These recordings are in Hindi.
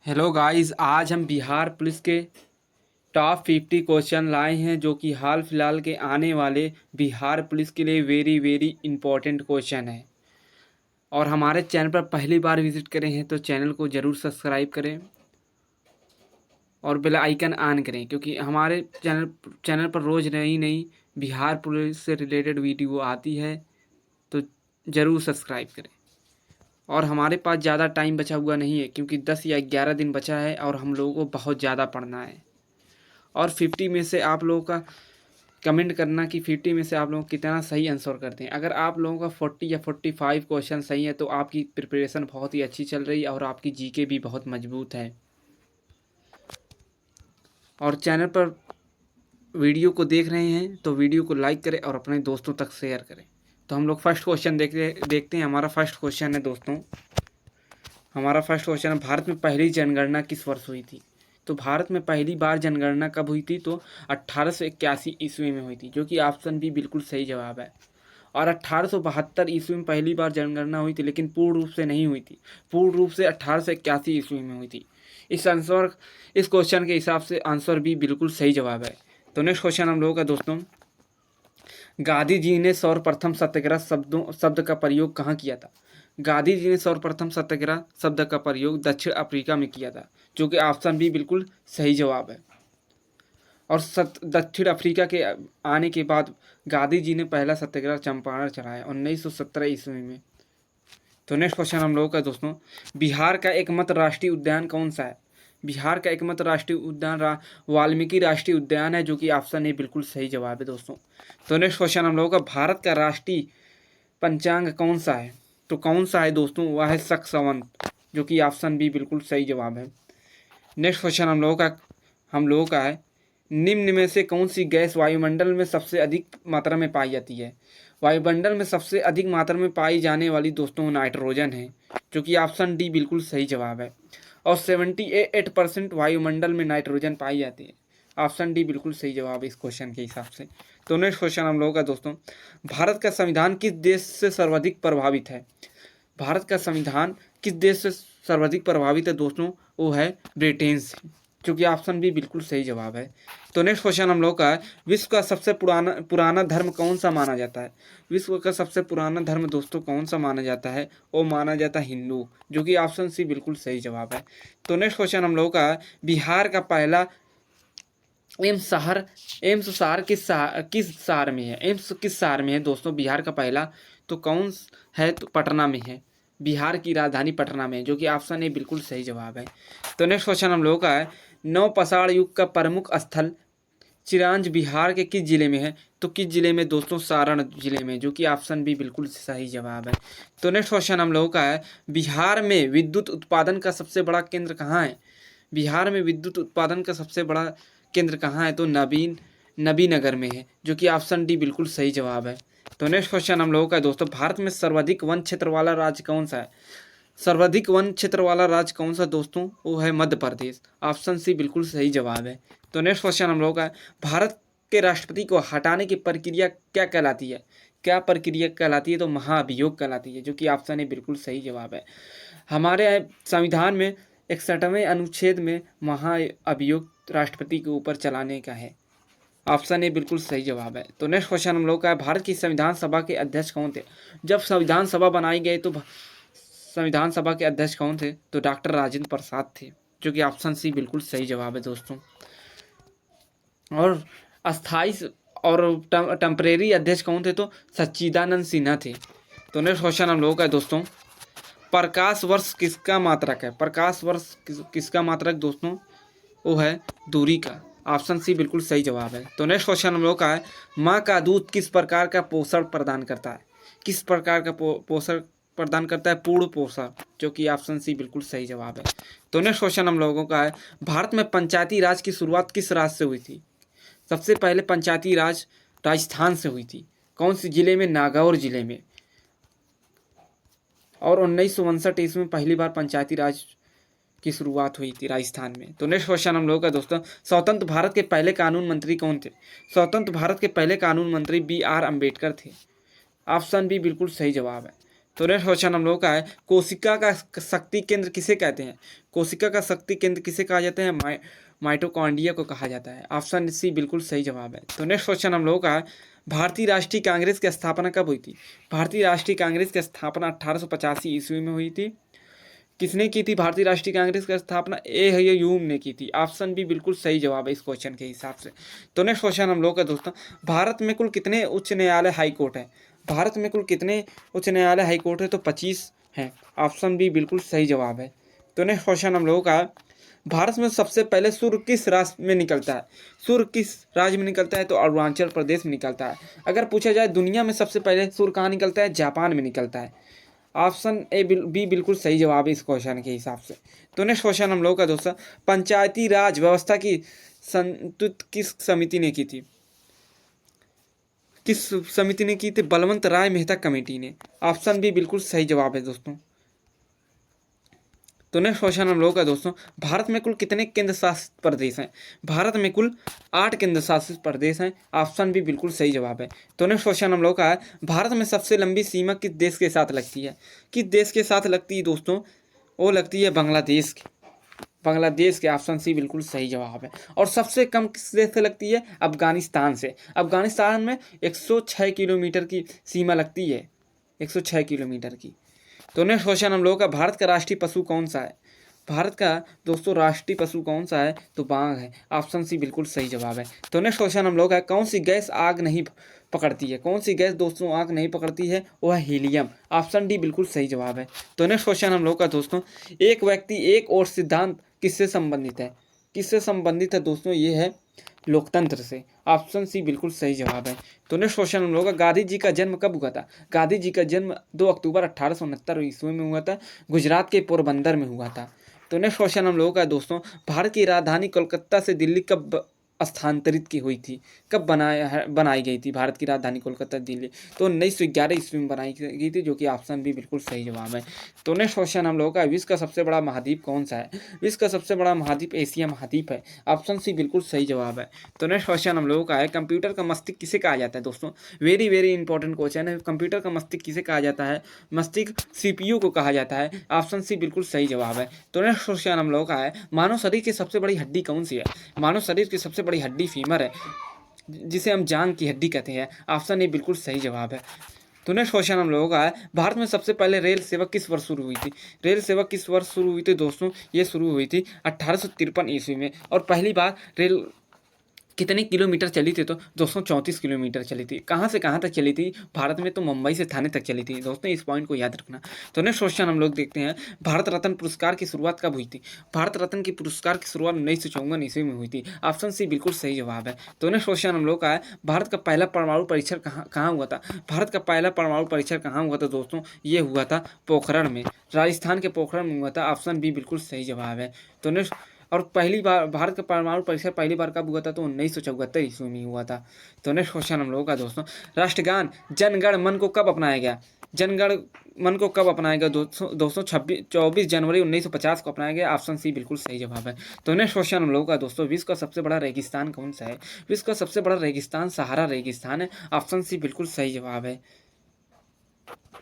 हेलो गाइस, आज हम बिहार पुलिस के टॉप 50 क्वेश्चन लाए हैं जो कि हाल फिलहाल के आने वाले बिहार पुलिस के लिए वेरी वेरी इंपॉर्टेंट क्वेश्चन है। और हमारे चैनल पर पहली बार विजिट करें हैं तो चैनल को ज़रूर सब्सक्राइब करें और बेल आइकन ऑन करें, क्योंकि हमारे चैनल पर रोज़ नई नई बिहार पुलिस से रिलेटेड वीडियो आती है। तो ज़रूर सब्सक्राइब करें। और हमारे पास ज़्यादा टाइम बचा हुआ नहीं है, क्योंकि 10 या 11 दिन बचा है और हम लोगों को बहुत ज़्यादा पढ़ना है। और 50 में से आप लोगों का कमेंट करना कि 50 में से आप लोग कितना सही आंसर करते हैं। अगर आप लोगों का 40 या 45 क्वेश्चन सही है तो आपकी प्रिपरेशन बहुत ही अच्छी चल रही है और आपकी जीके भी बहुत मजबूत है। और चैनल पर वीडियो को देख रहे हैं तो वीडियो को लाइक करें और अपने दोस्तों तक शेयर करें। तो हम लोग फर्स्ट क्वेश्चन देखते हैं। हमारा फर्स्ट क्वेश्चन है दोस्तों, हमारा फर्स्ट क्वेश्चन है, भारत में पहली जनगणना किस वर्ष हुई थी? तो भारत में पहली बार जनगणना कब हुई थी? तो 1881 ईस्वी में हुई थी, जो कि ऑप्शन बी बिल्कुल सही जवाब है। और 1872 ईस्वी में पहली बार जनगणना हुई थी, लेकिन पूर्ण रूप से नहीं हुई थी। पूर्ण रूप से 1881 ईस्वी में हुई थी। इस क्वेश्चन के हिसाब से आंसर बी बिल्कुल सही जवाब है। तो नेक्स्ट क्वेश्चन हम लोगों का दोस्तों, गांधी जी ने सर्वप्रथम सत्याग्रह शब्द का प्रयोग कहाँ किया था? गांधी जी ने सर्वप्रथम सत्याग्रह शब्द का प्रयोग दक्षिण अफ्रीका में किया था, जो कि ऑप्शन बी बिल्कुल सही जवाब है। और दक्षिण अफ्रीका के आने के बाद गांधी जी ने पहला सत्याग्रह चंपारण चलाया 1917 ईस्वी में। तो नेक्स्ट क्वेश्चन हम लोगों का दोस्तों, बिहार का एकमात्र राष्ट्रीय उद्यान कौन सा है? बिहार का एकमात्र राष्ट्रीय उद्यान वाल्मीकि राष्ट्रीय उद्यान है, जो कि ऑप्शन ए बिल्कुल सही जवाब है दोस्तों। तो नेक्स्ट क्वेश्चन हम लोगों का, भारत का राष्ट्रीय पंचांग कौन सा है? तो कौन सा है दोस्तों? वह है शक संवत, जो कि ऑप्शन बी बिल्कुल सही जवाब है। नेक्स्ट क्वेश्चन हम लोगों का है, निम्न में से कौन सी गैस वायुमंडल में सबसे अधिक मात्रा में पाई जाती है? वायुमंडल में सबसे अधिक मात्रा में पाई जाने वाली दोस्तों नाइट्रोजन है, जो कि ऑप्शन डी बिल्कुल सही जवाब है। और 78% वायुमंडल में नाइट्रोजन पाई जाती है। ऑप्शन डी बिल्कुल सही जवाब है इस क्वेश्चन के हिसाब से। तो नेक्स्ट क्वेश्चन हम लोगों का दोस्तों, भारत का संविधान किस देश से सर्वाधिक प्रभावित है? भारत का संविधान किस देश से सर्वाधिक प्रभावित है दोस्तों? वो है ब्रिटेन से, जो कि ऑप्शन बी बिल्कुल सही जवाब है। तो नेक्स्ट क्वेश्चन हम लोग का है, विश्व का सबसे पुराना धर्म कौन सा माना जाता है? विश्व का सबसे पुराना धर्म दोस्तों कौन सा माना जाता है? वो माना जाता है हिंदू, जो कि ऑप्शन सी बिल्कुल सही जवाब है। तो नेक्स्ट क्वेश्चन हम लोग का है, बिहार का पहला एम्स शहर किस शहर में है? एम्स किस शहर में है दोस्तों बिहार का पहला? तो कौन है? तो पटना में है। बिहार की राजधानी पटना में है, जो कि ऑप्शन ए बिल्कुल सही जवाब है। तो नेक्स्ट क्वेश्चन हम लोगों का है, नवपाषाण युग का प्रमुख स्थल चिरांज बिहार के किस जिले में है? तो किस जिले में दोस्तों? सारण जिले में, जो कि ऑप्शन बी बिल्कुल सही जवाब है। तो नेक्स्ट क्वेश्चन हम लोगों का है, बिहार में विद्युत उत्पादन का सबसे बड़ा केंद्र कहाँ है? बिहार में विद्युत उत्पादन का सबसे बड़ा केंद्र कहाँ है? तो नबीनगर में है, जो कि ऑप्शन डी बिल्कुल सही जवाब है। तो नेक्स्ट क्वेश्चन हम लोगों का दोस्तों, भारत में सर्वाधिक वन क्षेत्र वाला राज्य कौन सा है? सर्वाधिक वन क्षेत्र वाला राज्य कौन सा दोस्तों? वो है मध्य प्रदेश। ऑप्शन सी बिल्कुल सही जवाब है। तो नेक्स्ट क्वेश्चन हम लोगों का है, भारत के राष्ट्रपति को हटाने की प्रक्रिया क्या कहलाती है? क्या प्रक्रिया कहलाती है? तो महाभियोग कहलाती है, जो कि ऑप्शन ए बिल्कुल सही जवाब है। हमारे संविधान में 61वें अनुच्छेद में महाअभियोग राष्ट्रपति के ऊपर चलाने का है। ऑप्शन ए बिल्कुल सही जवाब है। तो नेक्स्ट क्वेश्चन हम लोग का है, भारत की संविधान सभा के अध्यक्ष कौन थे? जब संविधान सभा बनाई गई तो संविधान सभा के अध्यक्ष कौन थे? तो डॉक्टर राजेंद्र प्रसाद थे, जो कि ऑप्शन सी बिल्कुल सही जवाब है दोस्तों। और अस्थाई और टेम्परेरी अध्यक्ष कौन थे? तो सच्चिदानंद सिन्हा थे। तो नेक्स्ट क्वेश्चन हम लोगों का है दोस्तों, प्रकाश वर्ष किसका मात्रक है? प्रकाश वर्ष किसका मात्रक दोस्तों? वो है दूरी का। ऑप्शन सी बिल्कुल सही जवाब है। तो नेक्स्ट क्वेश्चन हम लोग का है, माँ का दूध किस प्रकार का पोषण प्रदान करता है? किस प्रकार का पोषण प्रदान करता है? पूर्ण पोषण, जो कि ऑप्शन सी बिल्कुल सही जवाब है। तो नेक्स्ट क्वेश्चन हम लोगों का है, भारत में पंचायती राज की शुरुआत किस राज्य से हुई थी? सबसे पहले पंचायती राज राजस्थान से हुई थी। कौन सी जिले में? नागौर जिले में। और 1959 ईस्वी में पहली बार पंचायती राज की शुरुआत हुई थी राजस्थान में। तो नेक्स्ट क्वेश्चन हम लोगों का दोस्तों, स्वतंत्र भारत के पहले कानून मंत्री कौन थे? स्वतंत्र भारत के पहले कानून मंत्री बी आर अम्बेडकर थे। ऑप्शन बी बिल्कुल सही जवाब है। तो नेक्स्ट क्वेश्चन हम लोग का है, कोशिका का शक्ति केंद्र किसे कहते हैं? कोशिका का शक्ति केंद्र किसे कहा जाता है? माइटोकॉन्ड्रिया को कहा जाता है। ऑप्शन सी बिल्कुल सही जवाब है। तो नेक्स्ट क्वेश्चन हम लोग का है, भारतीय राष्ट्रीय कांग्रेस की स्थापना कब हुई थी? भारतीय राष्ट्रीय कांग्रेस की स्थापना 1885 ईस्वी में हुई थी। किसने की थी भारतीय राष्ट्रीय कांग्रेस की स्थापना? ए.ह्यूम ने की थी। ऑप्शन बी बिल्कुल सही जवाब है इस क्वेश्चन के हिसाब से। तो नेक्स्ट क्वेश्चन हम लोग का दोस्तों, भारत में कुल कितने उच्च न्यायालय हाई कोर्ट है? भारत में कुल कितने उच्च न्यायालय हाई कोर्ट है? तो 25 हैं। ऑप्शन बी बिल्कुल सही जवाब है। तो नेक्स्ट क्वेश्चन हम लोगों का, भारत में सबसे पहले सूर्य किस राज्य में निकलता है? सूर्य किस राज्य में निकलता है? तो अरुणाचल प्रदेश में निकलता है। अगर पूछा जाए दुनिया में सबसे पहले सूर्य कहाँ निकलता है? जापान में निकलता है। ऑप्शन बी बिल्कुल सही जवाब है इस क्वेश्चन के हिसाब से। तो नेक्स्ट क्वेश्चन हम लोग का दोस्तों, पंचायती राज व्यवस्था की संतुलित किस समिति ने की थी? किस समिति ने की थी? बलवंत राय मेहता कमेटी ने। ऑप्शन बी बिल्कुल सही जवाब है दोस्तों। तो नेक्स्ट क्वेश्चन हम लोग का दोस्तों, भारत में कुल कितने केंद्र शासित प्रदेश हैं? भारत में कुल 8 केंद्र शासित प्रदेश हैं। ऑप्शन भी बिल्कुल सही जवाब है। तो नेक्स्ट क्वेश्चन हम लोग का है, भारत में सबसे लंबी सीमा किस देश के साथ लगती है? किस देश के साथ लगती है दोस्तों? वो लगती है बांग्लादेश की। बांग्लादेश के। ऑप्शन सी बिल्कुल सही जवाब है। और सबसे कम किस देश से लगती है? अफगानिस्तान से। अफगानिस्तान में 106 किलोमीटर की सीमा लगती है, 106 किलोमीटर की। तो नेक्स्ट क्वेश्चन हम लोगों का, भारत का राष्ट्रीय पशु कौन सा है? भारत का दोस्तों राष्ट्रीय पशु कौन सा है? तो बाघ है। ऑप्शन सी बिल्कुल सही जवाब है। तो नेक्स्ट क्वेश्चन हम लोग का, कौन सी गैस आग नहीं पकड़ती है? कौन सी गैस दोस्तों आग नहीं पकड़ती है? वो है हीलियम। ऑप्शन डी बिल्कुल सही जवाब है। तो नेक्स्ट क्वेश्चन हम लोग का दोस्तों, एक व्यक्ति एक और सिद्धांत किससे संबंधित है? किससे संबंधित है दोस्तों? ये है लोकतंत्र से। ऑप्शन सी बिल्कुल सही जवाब है। तो नेक्स्ट क्वेश्चन हम लोग का, गांधी जी का जन्म कब हुआ था? गांधी जी का जन्म 2 अक्टूबर 1869 ईस्वी में हुआ था। गुजरात के पोरबंदर में हुआ था। तो नेक्स्ट क्वेश्चन हम लोगों का दोस्तों, भारत की राजधानी कोलकाता से दिल्ली कब स्थानांतरित की हुई थी? कब बनाई गई थी भारत की राजधानी कोलकाता दिल्ली? तो 1911 ईस्वी में बनाई गई थी, जो कि ऑप्शन भी बिल्कुल सही जवाब है। तो नेक्स्ट क्वेश्चन हम लोगों का, विश्व का सबसे बड़ा महाद्वीप कौन सा है? विश्व का सबसे बड़ा महाद्वीप एशिया महाद्वीप है। ऑप्शन सी बिल्कुल सही जवाब है। तो नेक्स्ट क्वेश्चन हम लोगों का है, कंप्यूटर का मस्तिष्क किसे कहा जाता है दोस्तों? वेरी वेरी इंपॉर्टेंट क्वेश्चन है। कंप्यूटर का मस्तिष्क किसे कहा जाता है? मस्तिष्क सीपीयू को कहा जाता है। ऑप्शन सी बिल्कुल सही जवाब है। तो नेक्स्ट क्वेश्चन हम लोगों का है, मानव शरीर की सबसे बड़ी हड्डी कौन सी है? मानव शरीर की सबसे बड़ी हड्डी फीमर है, जिसे हम जांग की हड्डी कहते हैं। ऑप्शन ए बिल्कुल सही जवाब है। तो नेक्स्ट क्वेश्चन हम लोगों का है, भारत में सबसे पहले रेल सेवा किस वर्ष शुरू हुई थी? रेल सेवा किस वर्ष शुरू हुई थी दोस्तों? ये शुरू हुई थी 1853 ईस्वी में। और पहली बार रेल कितने किलोमीटर चली थी? तो 234 किलोमीटर चली थी। कहाँ से कहाँ तक चली थी भारत में? तो मुंबई से थाने तक चली थी दोस्तों, इस पॉइंट को याद रखना। तो नेक्स्ट क्वेश्चन हम लोग देखते हैं, भारत रत्न पुरस्कार की शुरुआत कब हुई थी? भारत रत्न की पुरस्कार की शुरुआत 1954 ईस्वी में हुई थी। ऑप्शन सी बिल्कुल सही जवाब है। तो नेक्स्ट क्वेश्चन हम लोग का है, भारत का पहला परमाणु परीक्षण कहाँ हुआ था? भारत का पहला परमाणु परीक्षण कहाँ हुआ था दोस्तों? ये हुआ था पोखरण में, राजस्थान के पोखरण में हुआ था। ऑप्शन बी बिल्कुल सही जवाब है। तो नेक्स्ट, और पहली बार भारत का परमाणु परीक्षण पहली बार कब हुआ था? तो 1974 ईस्वी में हुआ था। तो नेक्स्ट क्वेश्चन हम लोगों का दोस्तों, राष्ट्रगान जनगण मन को कब अपनाया गया? जनगण मन को कब अपनाया गया दोस्तों? 24 जनवरी 1950 को अपनाया गया। ऑप्शन सी बिल्कुल सही जवाब है। तो नेक्स्ट क्वेश्चन हम लोगों का दोस्तों, विश्व का सबसे बड़ा रेगिस्तान कौन सा है? विश्व का सबसे बड़ा रेगिस्तान सहारा रेगिस्तान है। ऑप्शन सी बिल्कुल सही जवाब है।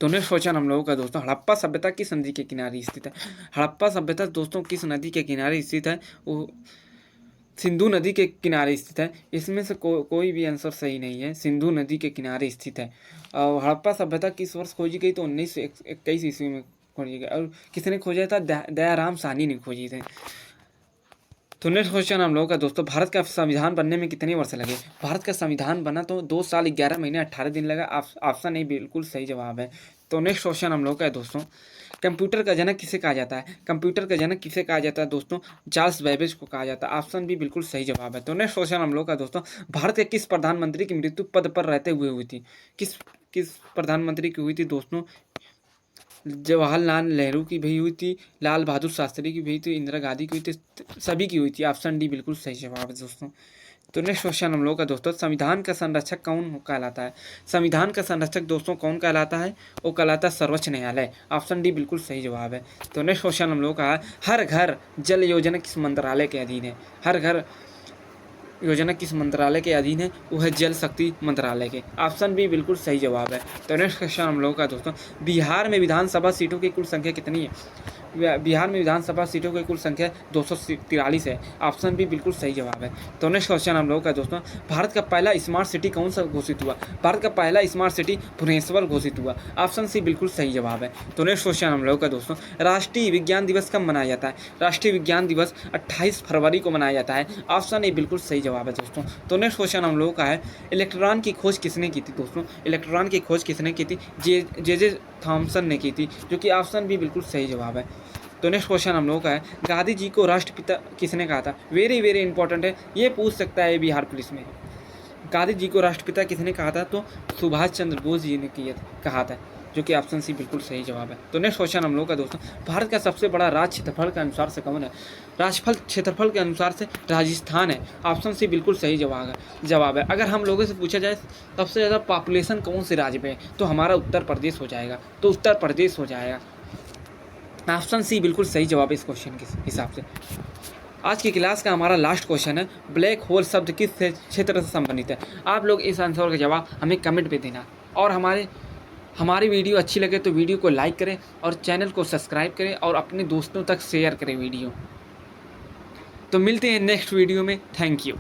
तो नेक्स्ट क्वेश्चन हम लोगों का दोस्तों, हड़प्पा सभ्यता किस नदी के किनारे स्थित है? हड़प्पा सभ्यता दोस्तों किस नदी के किनारे स्थित है? वो सिंधु नदी के किनारे स्थित है। इसमें से कोई भी आंसर सही नहीं है। सिंधु नदी के किनारे स्थित है। और हड़प्पा सभ्यता किस वर्ष खोजी गई? तो 1921 ईस्वी में खोजी गई। और किसने खोजा था? दयाराम साहनी ने खोजी थी। तो नेक्स्ट क्वेश्चन हम लोगों का दोस्तों, भारत का संविधान बनने में कितने वर्ष लगे? भारत का संविधान बना तो 2 साल 11 महीने 18 दिन लगा। ऑप्शन ए बिल्कुल सही जवाब है। तो नेक्स्ट क्वेश्चन हम लोग का है दोस्तों, कंप्यूटर का जनक किसे कहा जाता है? कंप्यूटर का जनक किसे कहा जाता है दोस्तों? चार्ल्स बेबेज को कहा जाता है। ऑप्शन बी बिल्कुल सही जवाब है। तो नेक्स्ट क्वेश्चन हम लोग का दोस्तों, भारत के किस प्रधानमंत्री की मृत्यु पद पर रहते हुए हुई थी? किस प्रधानमंत्री की हुई थी दोस्तों? जवाहरलाल नेहरू की भी हुई थी, लाल बहादुर शास्त्री की भी हुई थी, इंदिरा गांधी की हुई थी, सभी की हुई थी। ऑप्शन डी बिल्कुल सही जवाब है दोस्तों। तो नेक्स्ट क्वेश्चन हम लोग का दोस्तों, संविधान का संरक्षक कौन कहलाता है? संविधान का संरक्षक दोस्तों कौन कहलाता है? वो कहलाता है सर्वोच्च न्यायालय। ऑप्शन डी बिल्कुल सही जवाब है। तो नेक्स्ट क्वेश्चन हम लोग का, हर घर जल योजना किस मंत्रालय के अधीन है? हर घर योजना किस मंत्रालय के अधीन है? वो है जल शक्ति मंत्रालय के। ऑप्शन बी बिल्कुल सही जवाब है। तो नेक्स्ट क्वेश्चन हम लोगों का दोस्तों, बिहार में विधानसभा सीटों की कुल संख्या कितनी है? बिहार में विधानसभा सीटों की कुल संख्या 243 है। ऑप्शन बी बिल्कुल सही जवाब है। तो नेक्स्ट क्वेश्चन हम लोगों का दोस्तों, भारत का पहला स्मार्ट सिटी कौन सा घोषित हुआ? भारत का पहला स्मार्ट सिटी भुवनेश्वर घोषित हुआ। ऑप्शन सी बिल्कुल सही जवाब है। तो नेक्स्ट क्वेश्चन हम लोगों का दोस्तों, राष्ट्रीय विज्ञान दिवस कब मनाया जाता है? राष्ट्रीय विज्ञान दिवस 28 फरवरी को मनाया जाता है। ऑप्शन ए बिल्कुल सही जवाब है दोस्तों। तो नेक्स्ट क्वेश्चन हम लोगों का है, इलेक्ट्रॉन की खोज किसने की थी दोस्तों? इलेक्ट्रॉन की खोज किसने की थी? जे थॉमसन ने की थी, जो कि ऑप्शन बी बिल्कुल सही जवाब है। तो नेक्स्ट क्वेश्चन हम लोगों का है, गांधी जी को राष्ट्रपिता किसने कहा था? वेरी वेरी इंपॉर्टेंट है, ये पूछ सकता है बिहार पुलिस में। गांधी जी को राष्ट्रपिता किसने कहा था? तो सुभाष चंद्र बोस जी ने कहा था, जो कि ऑप्शन सी बिल्कुल सही जवाब है। तो नेक्स्ट क्वेश्चन हम लोग का दोस्तों, भारत का सबसे बड़ा राज्य क्षेत्रफल के अनुसार से कौन है? राज्यफल क्षेत्रफल के अनुसार से राजस्थान है। ऑप्शन सी बिल्कुल सही जवाब है। अगर हम लोगों से पूछा जाए सबसे ज़्यादा पॉपुलेशन कौन से राज्य में है, तो हमारा उत्तर प्रदेश हो जाएगा। तो उत्तर प्रदेश हो जाएगा। ऑप्शन सी बिल्कुल सही जवाब है इस क्वेश्चन के हिसाब से। आज की क्लास का हमारा लास्ट क्वेश्चन है, ब्लैक होल शब्द किस क्षेत्र से संबंधित है? आप लोग इस आंसर का जवाब हमें कमेंट पे देना, और हमारी वीडियो अच्छी लगे तो वीडियो को लाइक करें और चैनल को सब्सक्राइब करें और अपने दोस्तों तक शेयर करें वीडियो। तो मिलते हैं नेक्स्ट वीडियो में। Thank you.